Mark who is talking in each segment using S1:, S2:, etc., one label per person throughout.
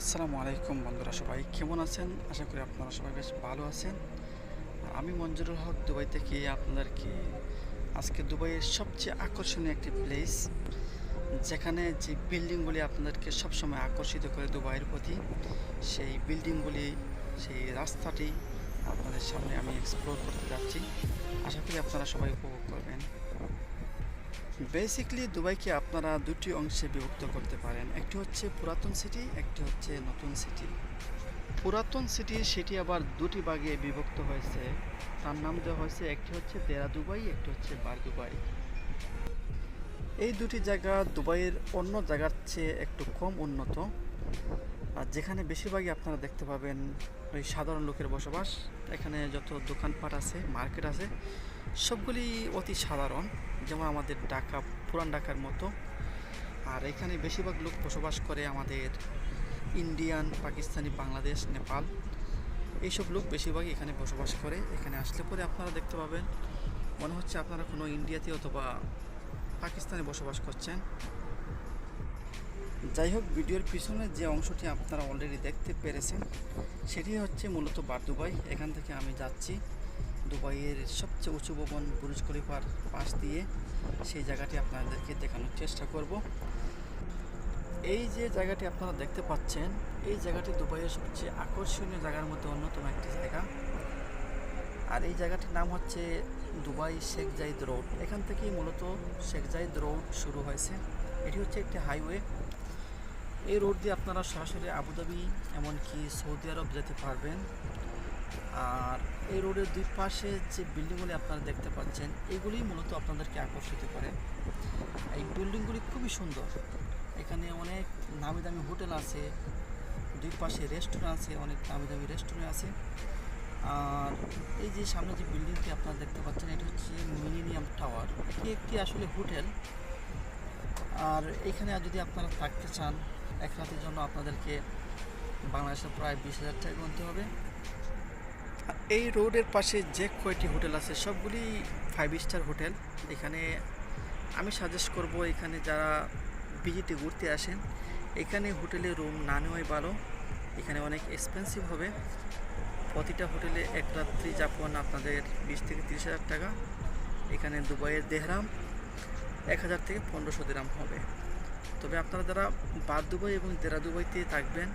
S1: আসসালামু আলাইকুম বন্ধুরা, সবাই কেমন আছেন? আশা করি আপনারা সবাই বেশ ভালো আছেন। আমি মঞ্জুরুল হক দুবাই থেকে আপনাদেরকে আজকে দুবাইয়ের সবচেয়ে আকর্ষণীয় একটি প্লেস, যেখানে যে বিল্ডিংগুলি আপনাদেরকে সবসময় আকর্ষিত করে দুবাইয়ের প্রতি, সেই বিল্ডিংগুলি, সেই রাস্তাটি আপনাদের সামনে আমি এক্সপ্লোর করতে যাচ্ছি। আশা করি আপনারা সবাই উপভোগ করবেন। বেসিক্যালি দুবাইকে আপনারা দুটি অংশে বিভক্ত করতে পারেন, একটি হচ্ছে পুরাতন সিটি, একটি হচ্ছে নতুন সিটি। পুরাতন সিটি সেটি আবার দুটি ভাগে বিভক্ত হয়েছে, তার নাম দেওয়া হয়েছে, একটি হচ্ছে দেরা দুবাই, একটি হচ্ছে বার দুবাই। এই দুটি জায়গা দুবাইয়ের অন্য জায়গার চেয়ে একটু কম উন্নত, আর যেখানে বেশিরভাগই আপনারা দেখতে পাবেন ওই সাধারণ লোকের বসবাস। এখানে যত দোকানপাট আছে, মার্কেট আছে, সবগুলি অতি সাধারণ, যেমন আমাদের ঢাকা, পুরান ঢাকার মতো। আর এখানে বেশিরভাগ লোক বসবাস করে আমাদের ইন্ডিয়ান, পাকিস্তানি, বাংলাদেশ, নেপাল, এইসব লোক বেশিরভাগই এখানে বসবাস করে। এখানে আসলে পরে আপনারা দেখতে পাবেন মনে হচ্ছে আপনারা কোনো ইন্ডিয়াতে অথবা পাকিস্তানে বসবাস করছেন। যাই হোক, ভিডিওর পিছনে যে অংশটি আপনারা অলরেডি দেখতে পেরেছেন সেটি হচ্ছে মূলত বার দুবাই। এখান থেকে আমি যাচ্ছি দুবাইয়ের সবচেয়ে উঁচু ভবন বুর্জ খলিফার পাশ দিয়ে, সেই জায়গাটি আপনাদেরকে দেখানোর চেষ্টা করব। এই যে জায়গাটি আপনারা দেখতে পাচ্ছেন, এই জায়গাটি দুবাইয়ের সবচেয়ে আকর্ষণীয় জায়গার মধ্যে অন্যতম একটি জায়গা। আর এই জায়গাটির নাম হচ্ছে দুবাই শেখ জাইদ রোড। এখান থেকেই মূলত শেখ জাইদ রোড শুরু হয়েছে। এটি হচ্ছে একটি হাইওয়ে। এই রোড দিয়ে আপনারা সরাসরি আবুধাবি, এমনকি সৌদি আরব যেতে পারবেন। আর এই রোডের দুই পাশে যে বিল্ডিংগুলি আপনারা দেখতে পাচ্ছেন, এগুলি মূলত আপনাদেরকে আকর্ষিত করে। এই বিল্ডিংগুলি খুবই সুন্দর। এখানে অনেক নামি দামি হোটেল আছে, দুই পাশে রেস্টুরেন্ট আছে, অনেক দামি দামি রেস্টুরেন্ট আছে। আর এই যে সামনে যে বিল্ডিংটি আপনারা দেখতে পাচ্ছেন, এটি হচ্ছে মিলেনিয়াম টাওয়ার। এটি একটি আসলে হোটেল। আর এখানে যদি আপনারা থাকতে চান এক রাতের জন্য, আপনাদেরকে বাংলাদেশের প্রায় 20,000 টাকা গুনতে হবে। এই রোডের পাশে যে কয়টি হোটেল আছে সবগুলি 5 স্টার হোটেল। এখানে আমি সাজেস্ট করব, এখানে যারা ভিজিটে ঘুরতে আসেন, এখানে হোটেলে রুম না নেওয়াই ভালো। এখানে অনেক এক্সপেন্সিভ হবে। প্রতিটা হোটেলে এক রাত্রি যাপন আপনাদের 20 থেকে 30,000 টাকা। এখানে দুবাইয়ের দেহরাম 1,000 থেকে 1500 দিরহাম হবে। তবে আপনারা যারা বার দুবাই এবং দেরা দুবাইতে থাকবেন,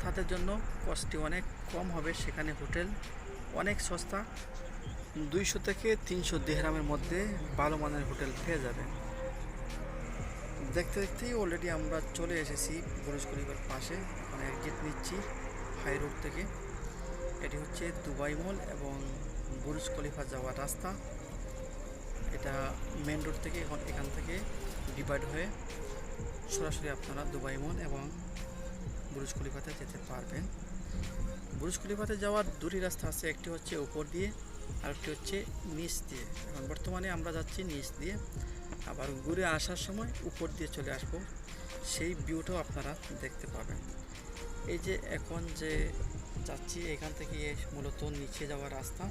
S1: তাদের জন্য কস্টটি অনেক কম হবে। সেখানে হোটেল অনেক সস্তা, 200 থেকে 300 দিরহামের মধ্যে ভালো মানের হোটেল পেয়ে যাবেন। দেখতে দেখতেই অলরেডি আমরা চলে এসেছি বুর্জ খলিফার পাশে। এখন এক্সিট নিচ্ছি হাই রোড থেকে। এটি হচ্ছে দুবাই মল এবং বুর্জ খলিফা যাওয়ার রাস্তা। এটা মেন রোড থেকে এখান থেকে ডিভাইড হয়ে সরাসরি আপনারা দুবাই মল এবং বুর্জ খলিফাতে যেতে পারবেন। বুর্জ খলিফাতে যাওয়ার দুটি রাস্তা আছে, একটি হচ্ছে উপর দিয়ে, আরেকটি হচ্ছে নিচ দিয়ে। এখন বর্তমানে আমরা যাচ্ছি নিচ দিয়ে, আবার ঘুরে আসার সময় উপর দিয়ে চলে আসব, সেই ভিউটাও আপনারা দেখতে পাবেন। এই যে এখন যে যাচ্ছি, এখান থেকে মূলত নিচে যাওয়ার রাস্তা।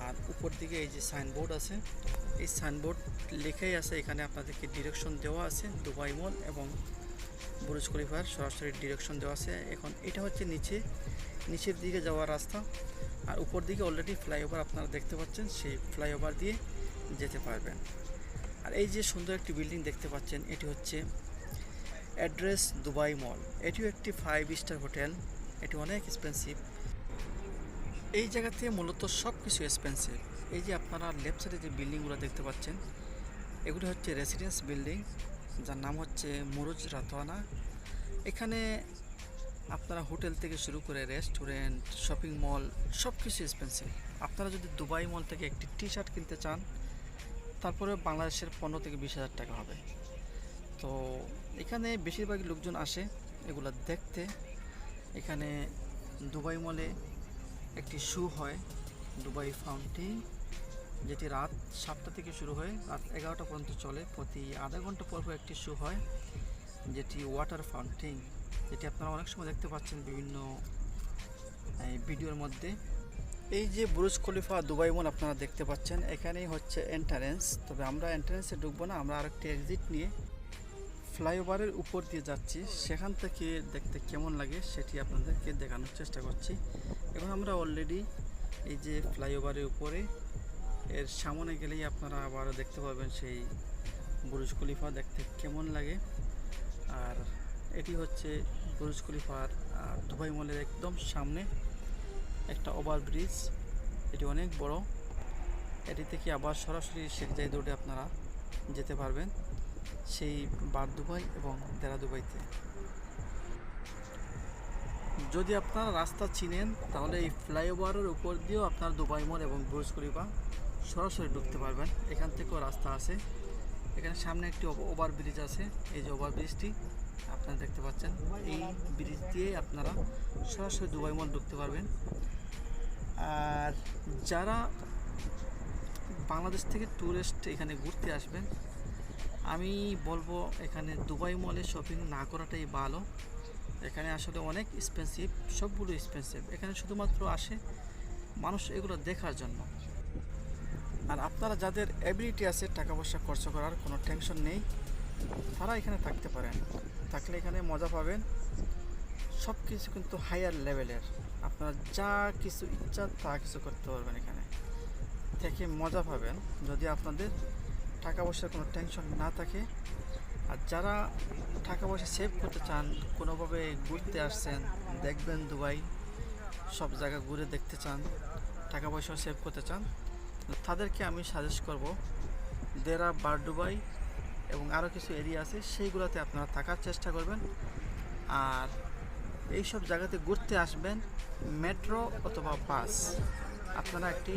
S1: আর উপর দিকে এই যে সাইনবোর্ড আছে, এই সাইনবোর্ড লেখাই আছে, এখানে আপনাদেরকে ডিরেকশন দেওয়া আছে দুবাই মল এবং বুর্জ খলিফার সরাসরি ডিরেকশন দেওয়া আছে। এখন এটা হচ্ছে নিচের দিকে যাওয়ার রাস্তা। আর উপর দিকে অলরেডি ফ্লাইওভার আপনারা দেখতে পাচ্ছেন, সেই ফ্লাইওভার দিয়ে যেতে পারবেন। আর এই যে সুন্দর একটি বিল্ডিং দেখতে পাচ্ছেন, এটি হচ্ছে অ্যাড্রেস দুবাই মল। এটিও একটি 5 স্টার হোটেল। এটি অনেক এক্সপেন্সিভ। এই জায়গাতে মূলত সব কিছু এক্সপেন্সিভ। এই যে আপনারা লেফট সাইডে যে বিল্ডিংগুলো দেখতে পাচ্ছেন, এগুলি হচ্ছে রেসিডেন্স বিল্ডিং, যার নাম হচ্ছে মুরুজ রাতওয়ানা। এখানে আপনারা হোটেল থেকে শুরু করে রেস্টুরেন্ট, শপিং মল, সব কিছু এক্সপেন্সিভ। আপনারা যদি দুবাই মল থেকে একটি টি শার্ট কিনতে চান, তারপরে বাংলাদেশের 15 থেকে 20,000 টাকা হবে। তো এখানে বেশিরভাগ লোকজন আসে এগুলো দেখতে। এখানে দুবাই মলে একটি শো হয়, দুবাই ফাউন্টেন, যেটি রাত 7টা থেকে শুরু হয়ে রাত 11টা পর্যন্ত চলে। প্রতি আধা ঘন্টা পর পর একটি শো হয়, যেটি ওয়াটার ফাউন্টেন, যেটি আপনারা অনেক সময় দেখতে পাচ্ছেন বিভিন্ন ভিডিওর মধ্যে। এই যে বুর্জ খলিফা দুবাই মল আপনারা দেখতে পাচ্ছেন, এখানেই হচ্ছে এন্ট্রান্স। তবে আমরা এন্ট্রান্সে ঢুকবো না, আমরা আরেকটি এক্সিট নিয়ে ফ্লাইওভারের উপর দিয়ে যাচ্ছি, সেখান থেকে দেখতে কেমন লাগে সেটি আপনাদেরকে দেখানোর চেষ্টা করছি। এখন আমরা অলরেডি এই যে ফ্লাইওভারের উপরে, এর সামনে গেলেই আপনারা আবারও দেখতে পাবেন সেই বুর্জ খলিফা দেখতে কেমন লাগে। আর এটি হচ্ছে বুর্জ খলিফার দুবাই মলের একদম সামনে একটা ওভারব্রিজ, এটি অনেক বড়। এটি থেকে আবার সরাসরি শেখ জায়েদ রোডে আপনারা যেতে পারবেন, সেই বার দুবাই এবং দেরা দুবাইতে। যদি আপনারা রাস্তা চিনেন তাহলে এই ফ্লাইওভারের উপর দিয়েও আপনারা দুবাই মল এবং বুর্জ খলিফা সরাসরি ঢুকতে পারবেন। এখান থেকেও রাস্তা আছে। এখানে সামনে একটি ওভারব্রিজ আছে, এই যে ওভারব্রিজটি আপনারা দেখতে পাচ্ছেন, এই ব্রিজ দিয়ে আপনারা সরাসরি দুবাই মল ঢুকতে পারবেন। আর যারা বাংলাদেশ থেকে ট্যুরিস্ট এখানে ঘুরতে আসবেন, আমি বলবো এখানে দুবাই মলে শপিং না করাটাই ভালো। এখানে আসলে অনেক এক্সপেন্সিভ, সবগুলো এক্সপেন্সিভ। এখানে শুধুমাত্র আসে মানুষ এগুলো দেখার জন্য। আর আপনারা যাদের অ্যাবিলিটি আছে টাকা পয়সা খরচ করার, কোনো টেনশন নেই, তারা এখানে থাকতে পারেন। থাকলে এখানে মজা পাবেন। সব কিছু কিন্তু হায়ার লেভেলের, আপনারা যা কিছু ইচ্ছা তা কিছু করতে পারবেন এখানে থেকে মজা পাবেন, যদি আপনাদের টাকা পয়সার কোনো টেনশন না থাকে। আর যারা টাকা পয়সা সেভ করতে চান, কোনোভাবে ঘুরতে আসছেন, দেখবেন দুবাই, সব জায়গা ঘুরে দেখতে চান, টাকা পয়সাও সেভ করতে চান, তাদেরকে আমি সাজেস্ট করব দেরা, বার দুবাই এবং আরও কিছু এরিয়া আছে, সেইগুলোতে আপনারা থাকার চেষ্টা করবেন। আর এই সব জায়গাতে ঘুরতে আসবেন মেট্রো অথবা বাস, আপনারা একটি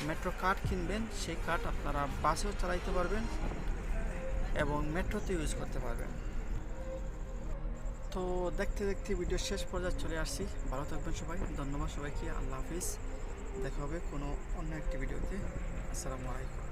S1: মেট্রো কার্ড কিনবেন, সেই কার্ড আপনারা বাসেও চালাইতে পারবেন এবং মেট্রোতে ইউজ করতে পারবেন। তো দেখতে দেখতে ভিডিও শেষ পর্যায়ে চলে আসছি। ভালো থাকবেন সবাই, ধন্যবাদ সবাইকে, আল্লাহ হাফিজ। দেখা হবে কোনো অন্য একটি ভিডিওতে। আসসালামু আলাইকুম।